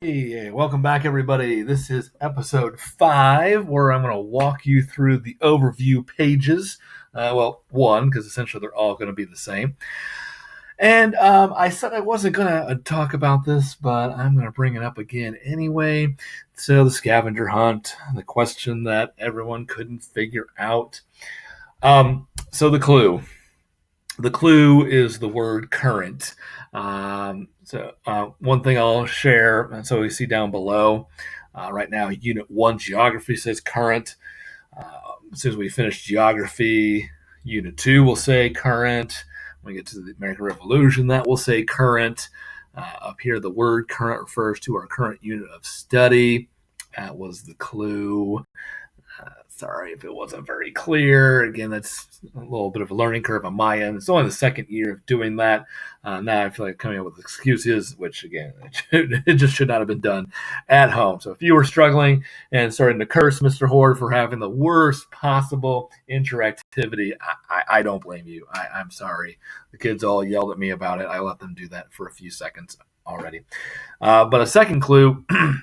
Hey, welcome back, everybody. This is episode 5, where I'm going to walk you through the overview pages. One, because essentially they're all going to be the same. And I said I wasn't going to talk about this, but I'm going to bring it up again anyway. So, the scavenger hunt, the question that everyone couldn't figure out. So, the clue. The clue is the word current. One thing I'll share, and so we see down below, right now, Unit 1 Geography says current. As soon as we finish geography, Unit 2 will say current. When we get to the American Revolution, that will say current. Up here, the word current refers to our current unit of study. That was the clue. Sorry if it wasn't very clear. Again, that's a little bit of a learning curve on my end. It's only the second year of doing that. Now I feel like coming up with excuses, which again, it just should not have been done at home. So if you were struggling and starting to curse Mr. Horde for having the worst possible interactivity, I don't blame you. I'm sorry. The kids all yelled at me about it. I let them do that for a few seconds already. But a second clue that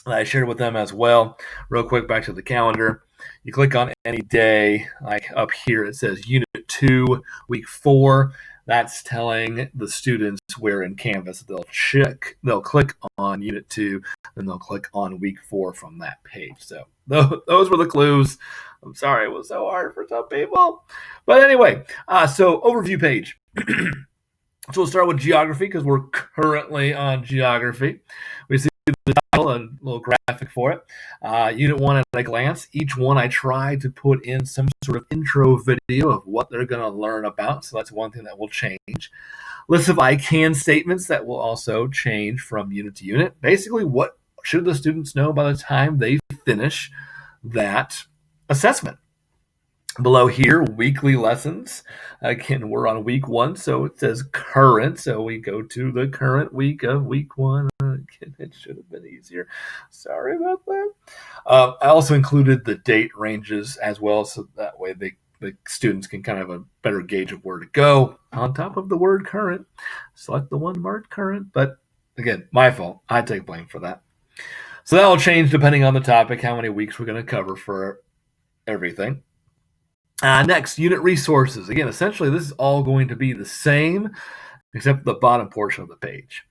I shared with them as well, real quick, back to the calendar. You click on any day, like up here, it says Unit 2, Week 4. That's telling the students where in Canvas they'll click on Unit 2, then they'll click on Week 4 from that page. So those were the clues. I'm sorry it was so hard for some people. But anyway, so overview page. So we'll start with geography because we're currently on geography. We see the title, a little graphic for it. Unit 1 at a glance. Each one I try to put in some sort of intro video of what they're going to learn about. So that's one thing that will change. List of I can statements that will also change from unit to unit. Basically, what should the students know by the time they finish that assessment? Below here, weekly lessons. Again, we're on week 1, so it says current. So we go to the current week of week 1. Again, it should have been easier. Sorry about that. I also included the date ranges as well, so that way the students can kind of have a better gauge of where to go. On top of the word current, select the one marked current. But again, my fault. I take blame for that. So that will change depending on the topic, how many weeks we're going to cover for everything. Next, unit resources. Again, essentially, this is all going to be the same, except the bottom portion of the page.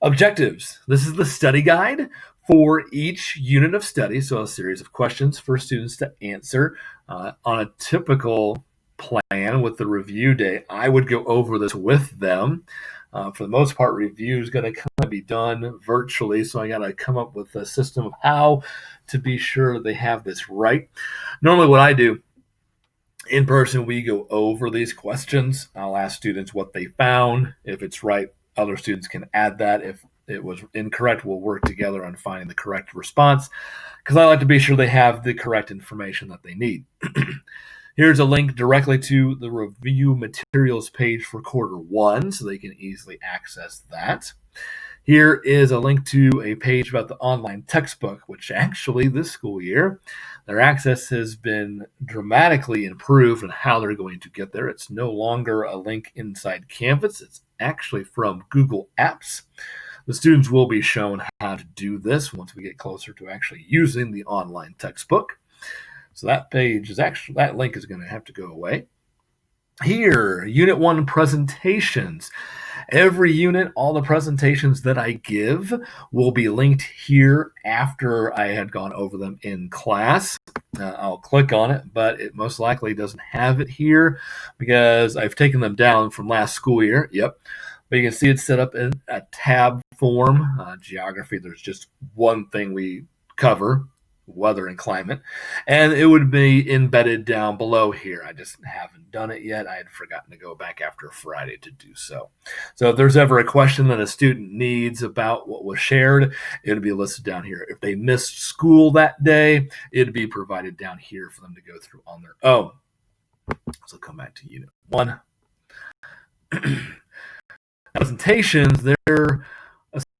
Objectives. This is the study guide for each unit of study, so a series of questions for students to answer. On a typical plan with the review day, I would go over this with them. For the most part, review is going to kind of be done virtually, so I got to come up with a system of how to be sure they have this right. Normally, what I do in person, we go over these questions. I'll ask students what they found. If it's right, other students can add that. If it was incorrect, we'll work together on finding the correct response, because I like to be sure they have the correct information that they need. Here's a link directly to the review materials page for quarter 1, so they can easily access that. Here is a link to a page about the online textbook, which actually this school year, their access has been dramatically improved on how they're going to get there. It's no longer a link inside Canvas. It's actually from Google Apps. The students will be shown how to do this once we get closer to actually using the online textbook. So that link is going to have to go away. Here, Unit 1 presentations. Every unit, all the presentations that I give will be linked here after I had gone over them in class. I'll click on it, but it most likely doesn't have it here because I've taken them down from last school year. Yep. But you can see it's set up in a tab form. Geography, there's just one thing we cover, weather and climate, and it would be embedded down below here. I just haven't done it yet. I had forgotten to go back after Friday to do so. So if there's ever a question that a student needs about what was shared, it'll be listed down here. If they missed school that day, it'd be provided down here for them to go through on their own. So come back to Unit 1. Presentations, they're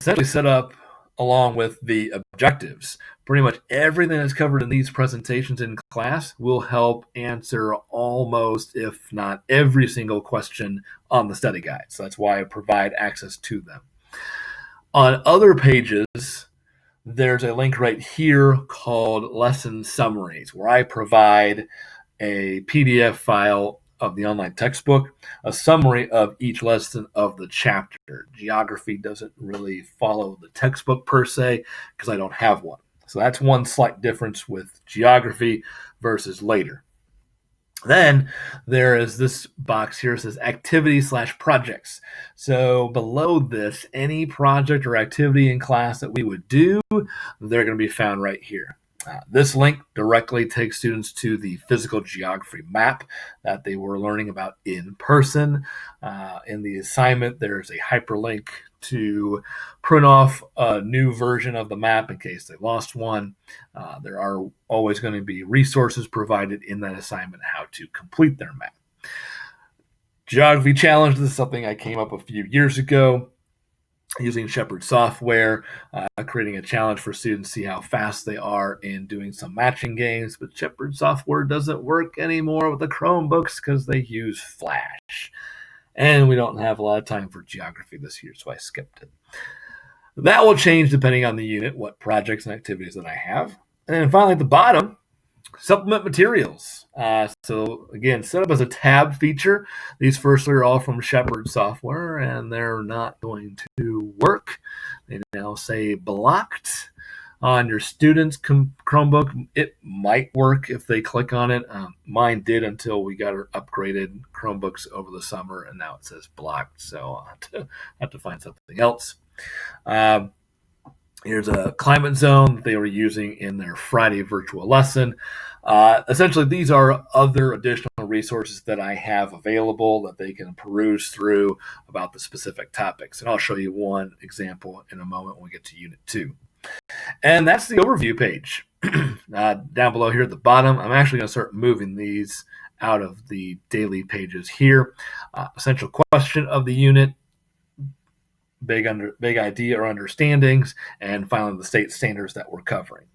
essentially set up along with the objectives. Pretty much everything that's covered in these presentations in class will help answer almost, if not every single question on the study guide. So that's why I provide access to them. On other pages, there's a link right here called Lesson Summaries, where I provide a PDF file of the online textbook, a summary of each lesson of the chapter. Geography doesn't really follow the textbook per se because I don't have one. So that's one slight difference with geography versus later. Then there is this box here that says activity/projects. So below this, any project or activity in class that we would do, they're going to be found right here. This link directly takes students to the physical geography map that they were learning about in person. In the assignment, there's a hyperlink to print off a new version of the map in case they lost one. There are always going to be resources provided in that assignment how to complete their map. Geography challenge, this is something I came up a few years ago using Shepherd software, creating a challenge for students to see how fast they are in doing some matching games. But Shepherd software doesn't work anymore with the Chromebooks because they use Flash. And we don't have a lot of time for geography this year, so I skipped it. That will change depending on the unit, what projects and activities that I have. And then finally at the bottom, supplement materials. So again, set up as a tab feature. These firstly are all from Shepherd software, and they're not going to work. They now say blocked. On your student's Chromebook, it might work if they click on it. Mine did until we got our upgraded Chromebooks over the summer, and now it says blocked. So I'll have to find something else. Here's a climate zone that they were using in their Friday virtual lesson. Essentially, these are other additional resources that I have available that they can peruse through about the specific topics. And I'll show you one example in a moment when we get to Unit 2. And that's the overview page. Down below here at the bottom, I'm actually going to start moving these out of the daily pages here. Essential question of the unit, big idea or understandings, and finally the state standards that we're covering.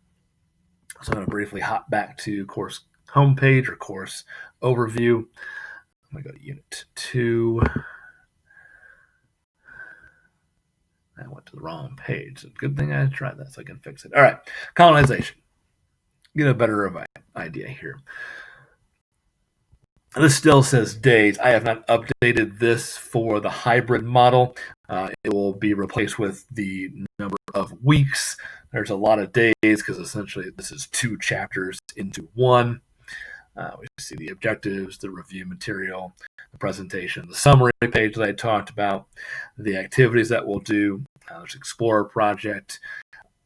So I'm going to briefly hop back to course homepage or course overview. I'm going to go to Unit 2. I went to the wrong page. So good thing I tried that so I can fix it. All right, colonization. Get a better idea here. This still says days. I have not updated this for the hybrid model. It will be replaced with the number of weeks. There's a lot of days because essentially this is 2 chapters into one. We see the objectives, the review material, the presentation, the summary page that I talked about, the activities that we'll do. There's Explorer project.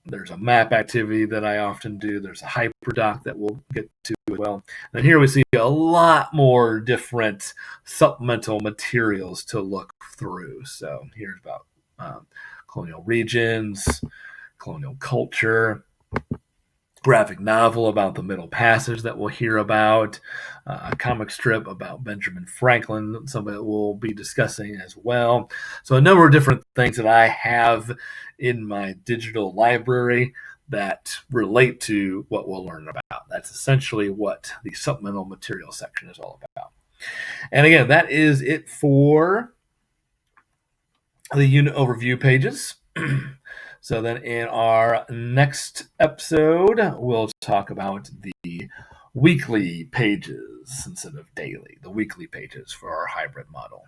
There's a map activity that I often do. There's a HyperDoc that we'll get to as well. And here we see a lot more different supplemental materials to look through. So here's about colonial regions, colonial culture, graphic novel about the Middle Passage that we'll hear about, a comic strip about Benjamin Franklin, something that we'll be discussing as well. So a number of different things that I have in my digital library that relate to what we'll learn about. That's essentially what the supplemental material section is all about. And again, that is it for the unit overview pages. So then in our next episode, we'll talk about the weekly pages instead of daily, the weekly pages for our hybrid model.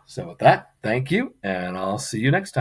So with that, thank you, and I'll see you next time.